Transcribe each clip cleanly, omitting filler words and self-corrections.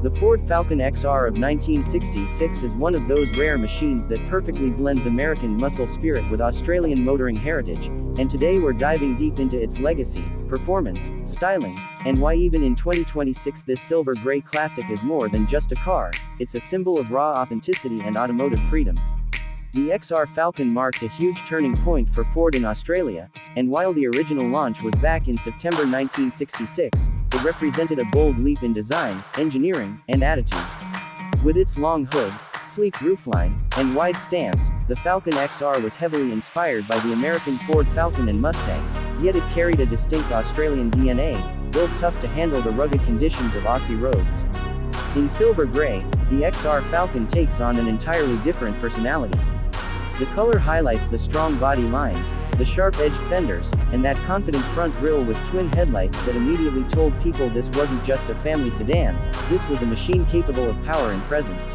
The Ford Falcon XR of 1966 is one of those rare machines that perfectly blends American muscle spirit with Australian motoring heritage, and today we're diving deep into its legacy, performance, styling, and why even in 2026 this silver gray classic is more than just a car, it's a symbol of raw authenticity and automotive freedom. The XR Falcon marked a huge turning point for Ford in Australia, and while the original launch was back in September 1966, it represented a bold leap in design, engineering, and attitude. With its long hood, sleek roofline, and wide stance, the Falcon XR was heavily inspired by the American Ford Falcon and Mustang, yet it carried a distinct Australian DNA, built tough to handle the rugged conditions of Aussie roads. In silver gray, the XR Falcon takes on an entirely different personality. The color highlights the strong body lines, the sharp-edged fenders, and that confident front grille with twin headlights that immediately told people this wasn't just a family sedan, this was a machine capable of power and presence.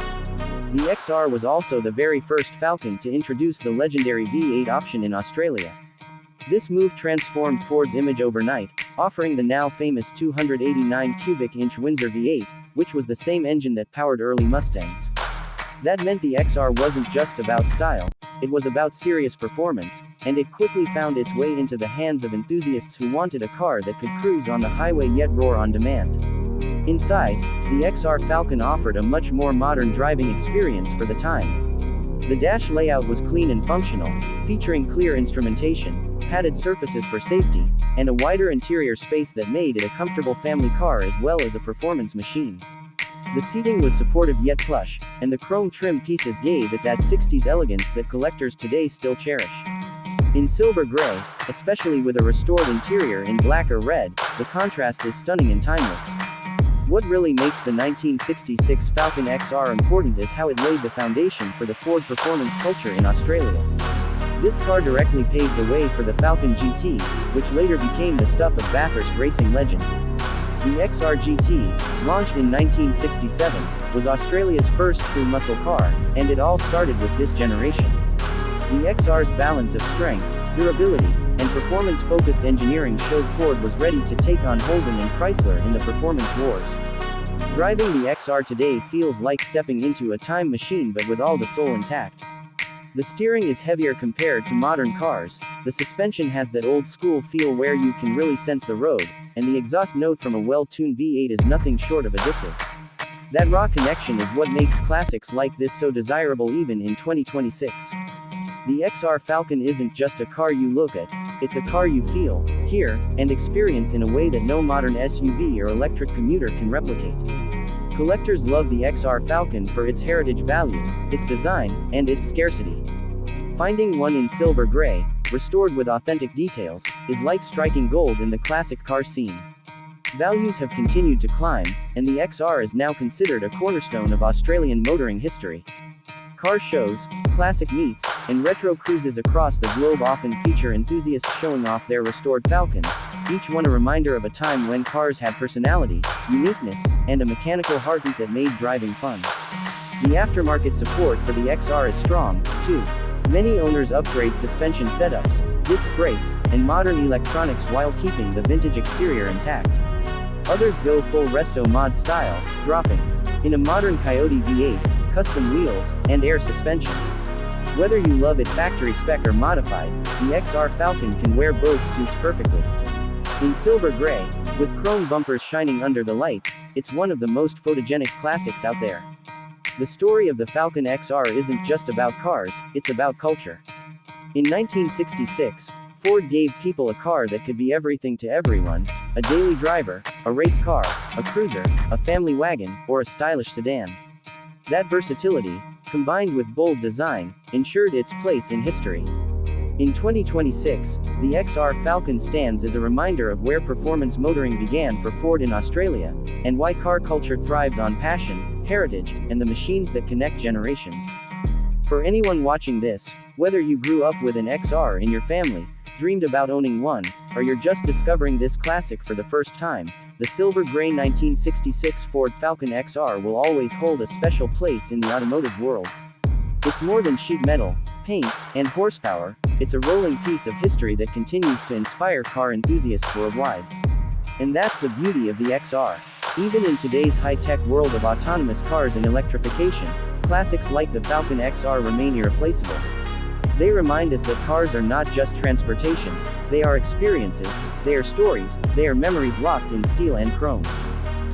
The XR was also the very first Falcon to introduce the legendary V8 option in Australia. This move transformed Ford's image overnight, offering the now famous 289 cubic inch Windsor V8, which was the same engine that powered early Mustangs. That meant the XR wasn't just about style, it was about serious performance, and it quickly found its way into the hands of enthusiasts who wanted a car that could cruise on the highway yet roar on demand. Inside, the XR Falcon offered a much more modern driving experience for the time. The dash layout was clean and functional, featuring clear instrumentation, padded surfaces for safety, and a wider interior space that made it a comfortable family car as well as a performance machine. The seating was supportive yet plush, and the chrome trim pieces gave it that 60s elegance that collectors today still cherish. In silver gray, especially with a restored interior in black or red, the contrast is stunning and timeless. What really makes the 1966 Falcon XR important is how it laid the foundation for the Ford performance culture in Australia. This car directly paved the way for the Falcon GT, which later became the stuff of Bathurst racing legend. The XR GT, launched in 1967, was Australia's first true muscle car, and it all started with this generation. The XR's balance of strength, durability, and performance-focused engineering showed Ford was ready to take on Holden and Chrysler in the performance wars. Driving the XR today feels like stepping into a time machine but with all the soul intact. The steering is heavier compared to modern cars, the suspension has that old-school feel where you can really sense the road, and the exhaust note from a well-tuned V8 is nothing short of addictive. That raw connection is what makes classics like this so desirable even in 2026. The XR Falcon isn't just a car you look at, it's a car you feel, hear, and experience in a way that no modern SUV or electric commuter can replicate. Collectors love the XR Falcon for its heritage value, its design, and its scarcity. Finding one in silver gray, restored with authentic details, is like striking gold in the classic car scene. Values have continued to climb, and the XR is now considered a cornerstone of Australian motoring history. Car shows, classic meets, and retro cruises across the globe often feature enthusiasts showing off their restored Falcons, each one a reminder of a time when cars had personality, uniqueness, and a mechanical heartbeat that made driving fun. The aftermarket support for the XR is strong, too. Many owners upgrade suspension setups, disc brakes, and modern electronics while keeping the vintage exterior intact. Others go full resto mod style, dropping in a modern Coyote V8, custom wheels, and air suspension. Whether you love it factory spec or modified, the XR Falcon can wear both suits perfectly. In silver gray, with chrome bumpers shining under the lights, it's one of the most photogenic classics out there. The story of the Falcon XR isn't just about cars, it's about culture. In 1966, Ford gave people a car that could be everything to everyone: a daily driver, a race car, a cruiser, a family wagon, or a stylish sedan. That versatility, combined with bold design, ensured its place in history. In 2026, the XR Falcon stands as a reminder of where performance motoring began for Ford in Australia, and why car culture thrives on passion, heritage, and the machines that connect generations. For anyone watching this, whether you grew up with an XR in your family, dreamed about owning one, or you're just discovering this classic for the first time, the silver gray 1966 Ford Falcon XR will always hold a special place in the automotive world. It's more than sheet metal, paint, and horsepower, it's a rolling piece of history that continues to inspire car enthusiasts worldwide. And that's the beauty of the XR. Even in today's high-tech world of autonomous cars and electrification, classics like the Falcon XR remain irreplaceable. They remind us that cars are not just transportation, they are experiences, they are stories, they are memories locked in steel and chrome.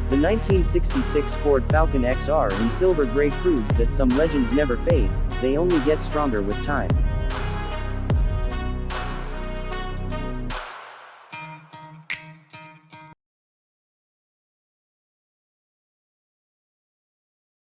The 1966 Ford Falcon XR in silver gray proves that some legends never fade, they only get stronger with time.